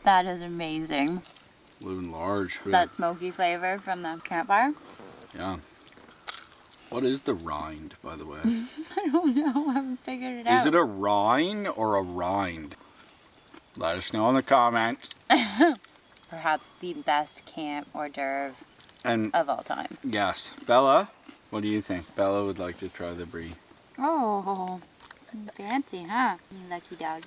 That is amazing. Living large. That smoky flavor from the campfire. Yeah. What is the rind, by the way? I don't know. I haven't figured it out. Is it a rind or a rind? Let us know in the comments. Perhaps the best camp hors d'oeuvre And of all time. yes, Bella, what do you think? Bella would like to try the Brie. Oh, fancy, huh? Lucky dog.